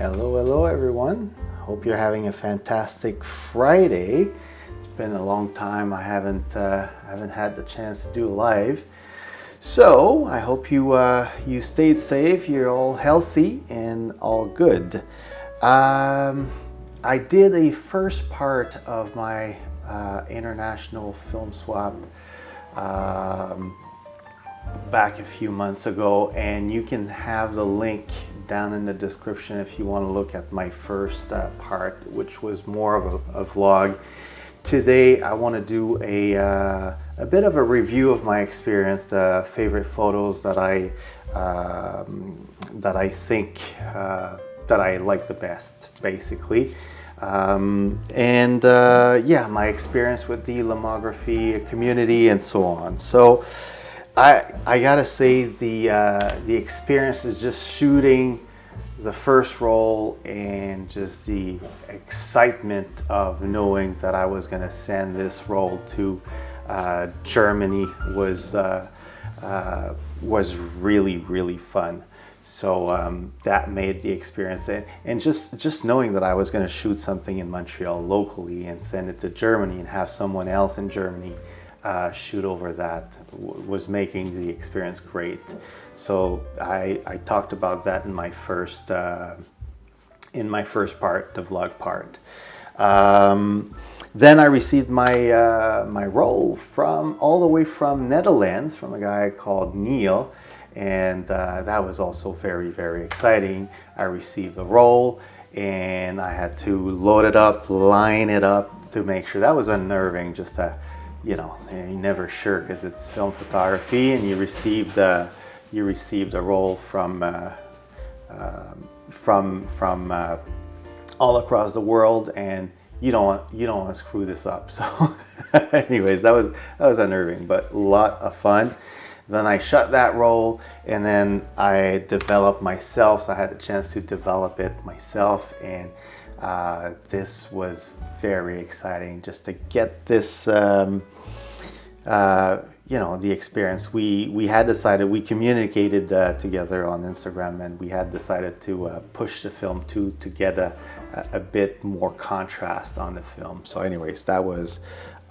Hello everyone. Hope you're having a fantastic Friday. It's been a long time. I haven't had the chance to do a live. So I hope you stayed safe. You're all healthy and all good. I did a first part of my international film swap back a few months ago, and you can have the link down in the description if you want to look at my first part, which was more of a vlog. Today I want to do a bit of a review of my experience, the favorite photos that I think that I like the best, basically. Yeah, my experience with the Lomography community and so on. So I gotta say the experience is just shooting the first roll and just the excitement of knowing that I was gonna send this roll to Germany was really fun. So that made the experience, and just knowing that I was going to shoot something in Montreal locally and send it to Germany and have someone else in Germany shoot over that was making the experience great. So I talked about that in my first part, the vlog part. Then I received my roll all the way from Netherlands, from a guy called Neil. And that was also very exciting. I received a roll and I had to load it up, line it up to make sure. That was unnerving, just to, you're never sure because it's film photography, and you received a roll from all across the world, and you don't want to screw this up. So anyways, that was unnerving, but a lot of fun. Then I shot that roll, and then I developed myself. So I had a chance to develop it myself, and this was very exciting just to get this, the experience. We had decided, we communicated together on Instagram, and we had decided to push the film to get a bit more contrast on the film. So anyways, that was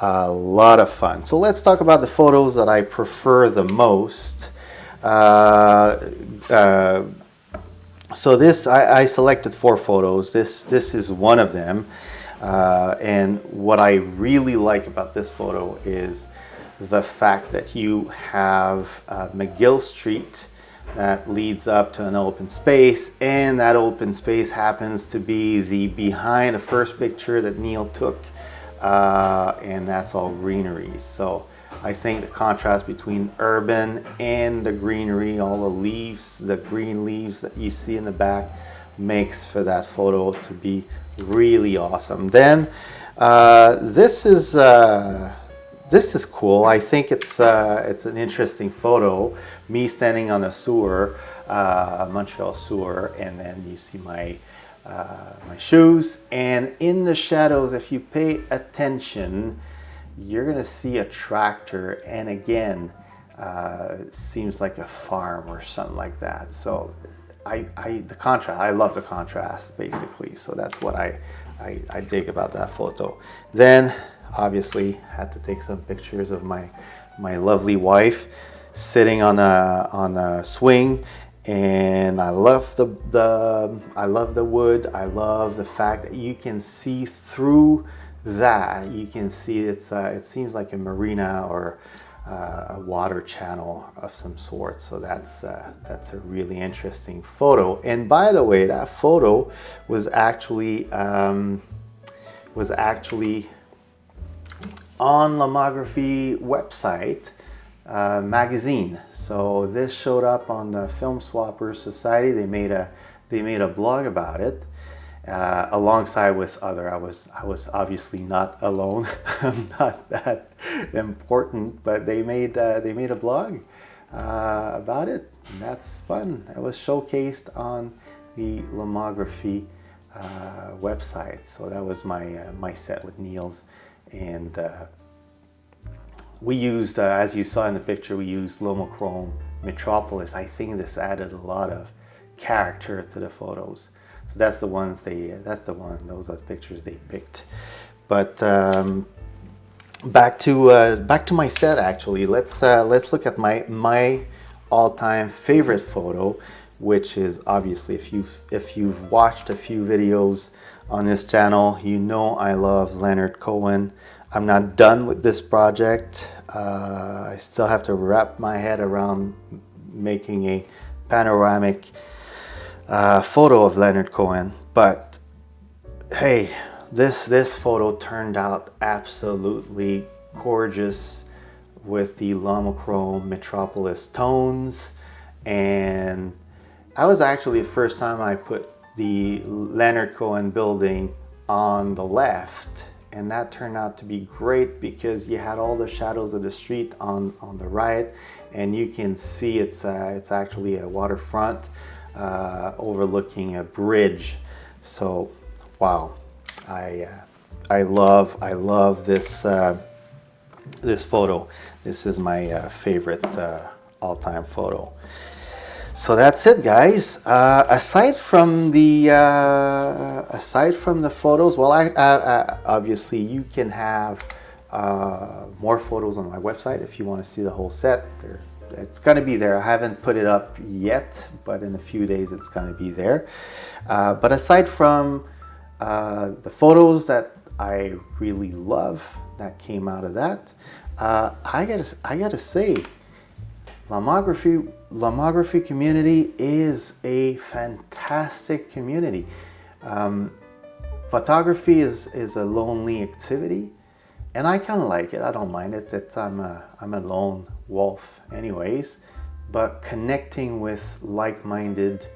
a lot of fun. So let's talk about the photos that I prefer the most. So this, I selected 4 photos. This is one of them. And what I really like about this photo is the fact that you have McGill Street that leads up to an open space, and that open space happens to be the first picture that Neil took. And that's all greenery. So I think the contrast between urban and the greenery, all the leaves, the green leaves that you see in the back, makes for that photo to be really awesome. Then this is cool. I think it's an interesting photo. Me standing on a sewer, Montreal sewer, and then you see my shoes, and in the shadows, if you pay attention, you're gonna see a tractor, and again, seems like a farm or something like that. So the contrast, I love the contrast, basically. So that's what I dig about that photo. Then obviously had to take some pictures of my lovely wife sitting on a swing. And I love the wood. I love the fact that you can see through that. You can see it seems like a marina or a water channel of some sort. So that's a really interesting photo. And by the way, that photo was actually on Lomography website. Magazine. So this showed up on the Film Swappers Society. They made a blog about it alongside with other. I was obviously not alone. I'm not that important, but they made a blog about it, and that's fun. It was showcased on the Lomography website. So that was my set with Neil's, and we used, as you saw in the picture, we used Lomochrome Metropolis. I think this added a lot of character to the photos. So that's the ones those are the pictures they picked. But back to my set actually. Let's look at my all-time favorite photo, which is obviously, if you've watched a few videos on this channel, you know I love Leonard Cohen. I'm not done with this project. I still have to wrap my head around making a panoramic photo of Leonard Cohen, but hey, this photo turned out absolutely gorgeous with the Lomochrome Metropolis tones. And I was actually the first time I put the Leonard Cohen building on the left, and that turned out to be great because you had all the shadows of the street on the right, and you can see it's actually a waterfront overlooking a bridge. So wow, I love this this photo. This is my favorite all-time photo. So that's it, guys. Aside from the photos, well, obviously you can have more photos on my website if you want to see the whole set. It's going to be there. I haven't put it up yet, but in a few days it's going to be there. But aside from the photos that I really love that came out of that, I gotta say, Lomography community is a fantastic community. Photography is a lonely activity, and I kind of like it. I don't mind it. I'm a lone wolf anyways, but connecting with like-minded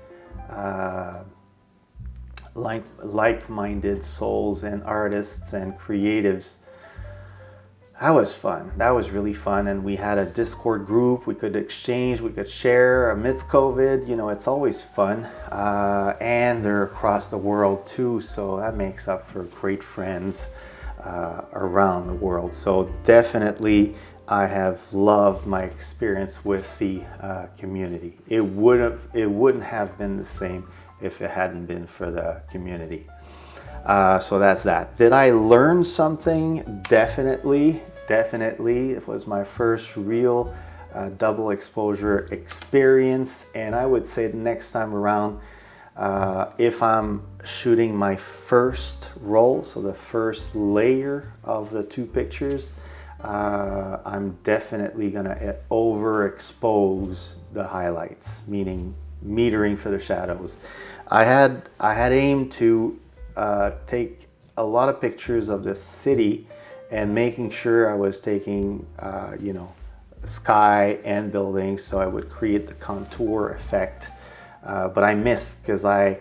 souls and artists and creatives, that was fun. That was really fun. And we had a Discord group. We could exchange, we could share amidst COVID. You know, it's always fun. And they're across the world too, so that makes up for great friends around the world. So definitely I have loved my experience with the community. It wouldn't have been the same if it hadn't been for the community. So that's that. Did I learn something? Definitely. It was my first real double exposure experience, and I would say the next time around, if I'm shooting my first roll, so the first layer of the two pictures, I'm definitely gonna overexpose the highlights, meaning metering for the shadows. I had aimed to take a lot of pictures of the city and making sure I was taking you know, sky and buildings, so I would create the contour effect, but I missed because I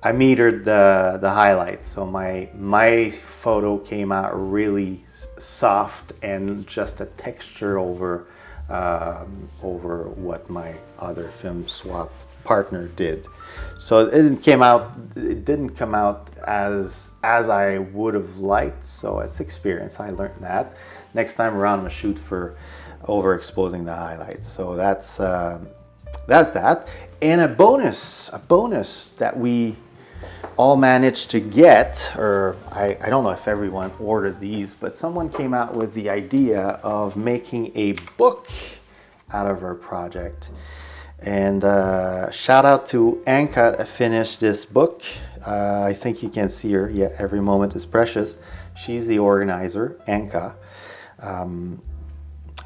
metered the highlights, so my photo came out really soft and just a texture over what my other film swap partner did. So it didn't come out as I would have liked. So it's experience. I learned that. Next time around, I'm gonna shoot for overexposing the highlights. So that's that. And a bonus that we all managed to get, or I don't know if everyone ordered these, but someone came out with the idea of making a book out of our project. And shout out to Anka that finished this book. I think you can see her. Yeah, every moment is precious. She's the organizer, Anka.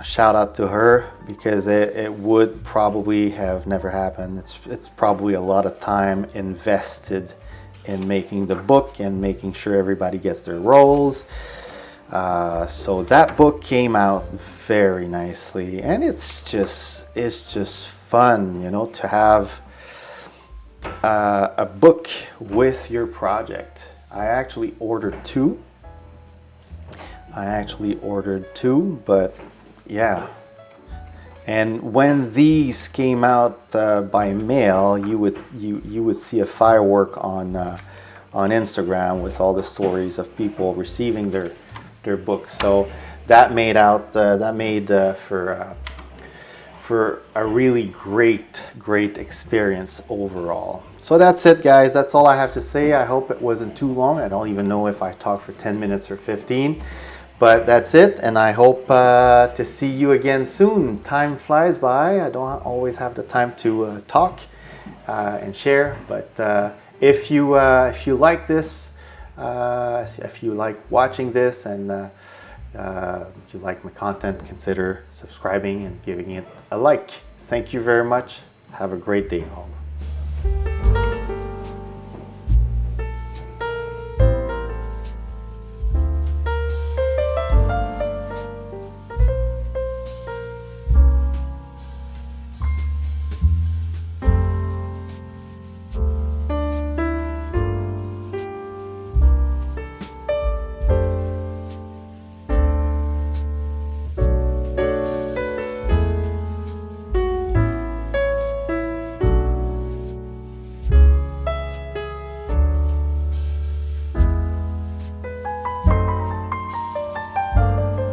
Shout out to her, because it would probably have never happened. It's probably a lot of time invested in making the book and making sure everybody gets their roles. So that book came out very nicely, and it's just fun, you know, to have a book with your project. I actually ordered two, but yeah. And when these came out by mail, you would see a firework on Instagram with all the stories of people receiving their books. So that made for a really great experience overall. So that's it, guys. That's all I have to say. I hope it wasn't too long. I don't even know if I talked for 10 minutes or 15, but that's it. And I hope to see you again soon. Time flies by. I don't always have the time to talk and share, but if you like this, if you like watching this, and if you like my content, consider subscribing and giving it a like. Thank you very much. Have a great day all.